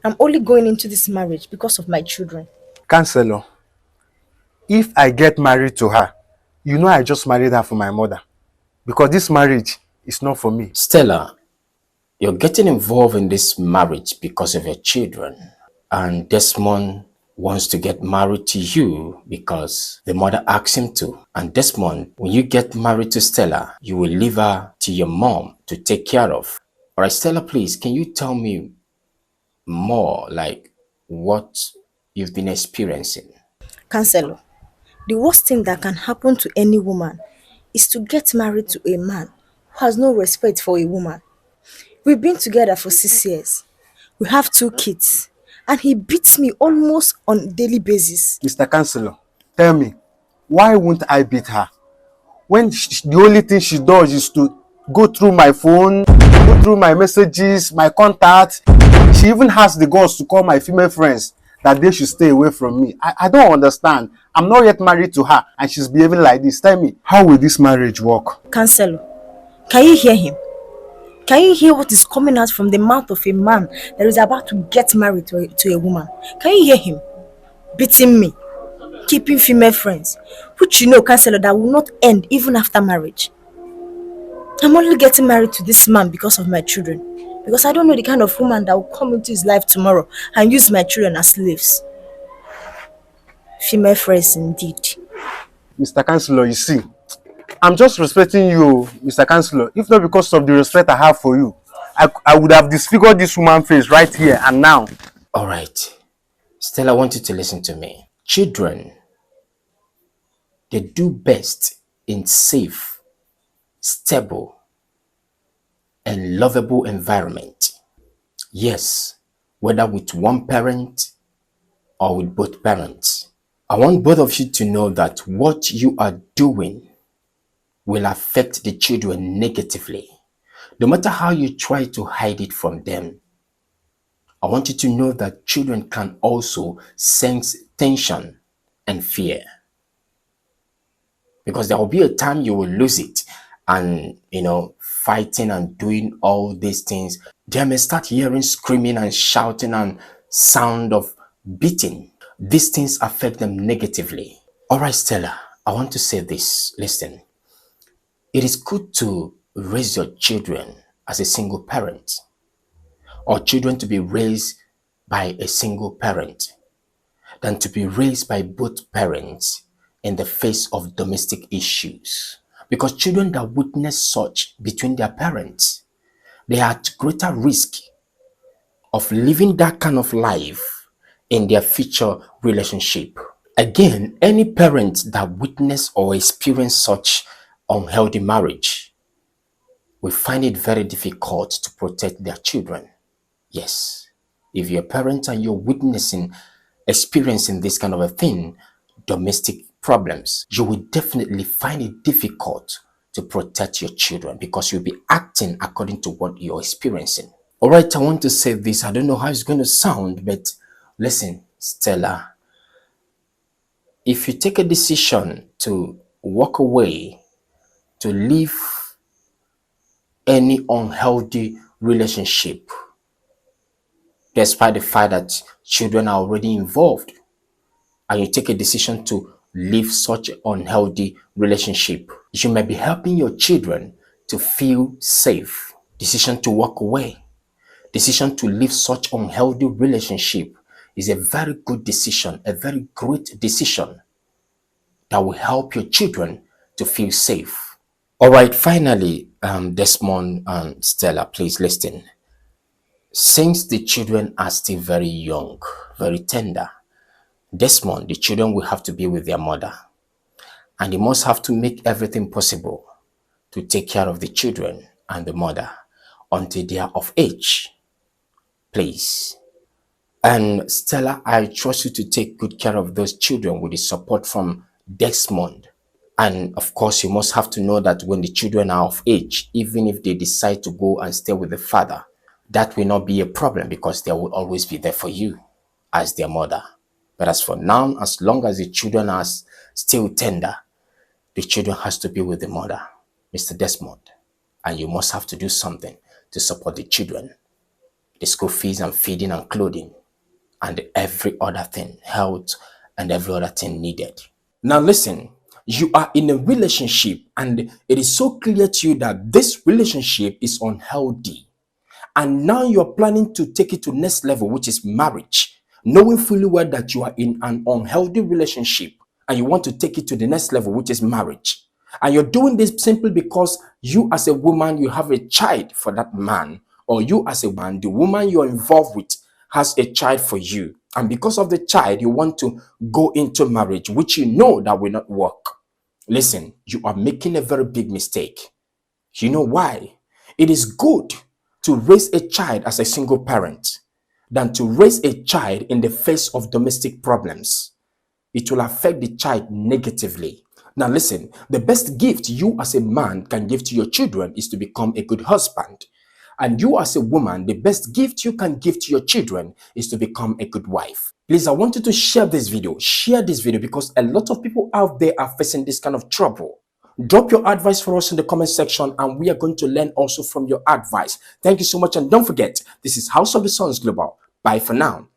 I'm only going into this marriage because of my children. Counselor, if I get married to her, you know I just married her for my mother. Because this marriage is not for me. Stella, you're getting involved in this marriage because of your children. And Desmond wants to get married to you because the mother asked him to. And Desmond, when you get married to Stella, you will leave her to your mom to take care of. All right, Stella, please, can you tell me more, like what you've been experiencing? Counselor, the worst thing that can happen to any woman is to get married to a man who has no respect for a woman. We've been together for 6 years. We have 2 kids. And he beats me almost on a daily basis. Mr. Counselor, tell me, why won't I beat her? When the only thing she does is to go through my phone, go through my messages, my contacts. She even has the guts to call my female friends that they should stay away from me. I don't understand. I'm not yet married to her and she's behaving like this. Tell me, how will this marriage work? Counselor, can you hear him? Can you hear what is coming out from the mouth of a man that is about to get married to a woman? Can you hear him? Beating me, keeping female friends, which you know, Counselor, that will not end even after marriage. I'm only getting married to this man because of my children. Because I don't know the kind of woman that will come into his life tomorrow and use my children as slaves. Female friends indeed. Mr. Counselor, you see, I'm just respecting you, Mr. Counselor. If not because of the respect I have for you, I would have disfigured this woman's face right here and now. All right, Stella, I want you to listen to me. Children, they do best in safe, stable, and lovable environment. Yes, whether with one parent or with both parents. I want both of you to know that what you are doing will affect the children negatively. No matter how you try to hide it from them, I want you to know that children can also sense tension and fear. Because there will be a time you will lose it and, fighting and doing all these things. They may start hearing screaming and shouting and sound of beating. These things affect them negatively. All right, Stella, I want to say this. Listen, it is good to raise your children as a single parent, or children to be raised by a single parent, than to be raised by both parents in the face of domestic issues. Because children that witness such between their parents, they are at greater risk of living that kind of life in their future relationship. Again, any parent that witness or experience such unhealthy marriage will find it very difficult to protect their children. Yes, if you're a parent and you're witnessing, experiencing this kind of a thing, domestic problems, you will definitely find it difficult to protect your children because you'll be acting according to what you're experiencing. All right, I want to say this. I don't know how it's going to sound, but listen, Stella, if you take a decision to walk away, to leave any unhealthy relationship, despite the fact that children are already involved, and you take a decision to leave such an unhealthy relationship, you may be helping your children to feel safe. Decision to walk away, decision to leave such unhealthy relationship is a very good decision, a very great decision that will help your children to feel safe. All right, finally, Desmond and Stella, please listen. Since the children are still very young, very tender, Desmond, the children will have to be with their mother. And they must have to make everything possible to take care of the children and the mother until they are of age. Please. And Stella, I trust you to take good care of those children with the support from Desmond. And of course, you must have to know that when the children are of age, even if they decide to go and stay with the father, that will not be a problem because they will always be there for you as their mother. But as for now, as long as the children are still tender, the children has to be with the mother, Mr. Desmond. And you must have to do something to support the children. the school fees and feeding and clothing and every other thing, health and every other thing needed. Now listen, you are in a relationship and it is so clear to you that this relationship is unhealthy. And now you're planning to take it to next level, which is marriage, knowing fully well that you are in an unhealthy relationship and you want to take it to the next level, which is marriage. And you're doing this simply because you as a woman, you have a child for that man, or you as a man, the woman you're involved with has a child for you. And because of the child, you want to go into marriage, which you know that will not work. Listen, you are making a very big mistake. You know why? It is good to raise a child as a single parent than to raise a child in the face of domestic problems. It will affect the child negatively. Now listen, the best gift you as a man can give to your children is to become a good husband. And you as a woman, the best gift you can give to your children is to become a good wife. Please, I want you to share this video. Share this video because a lot of people out there are facing this kind of trouble. Drop your advice for us in the comment section and we are going to learn also from your advice. Thank you so much and don't forget, this is House of the Sons Global. Bye for now.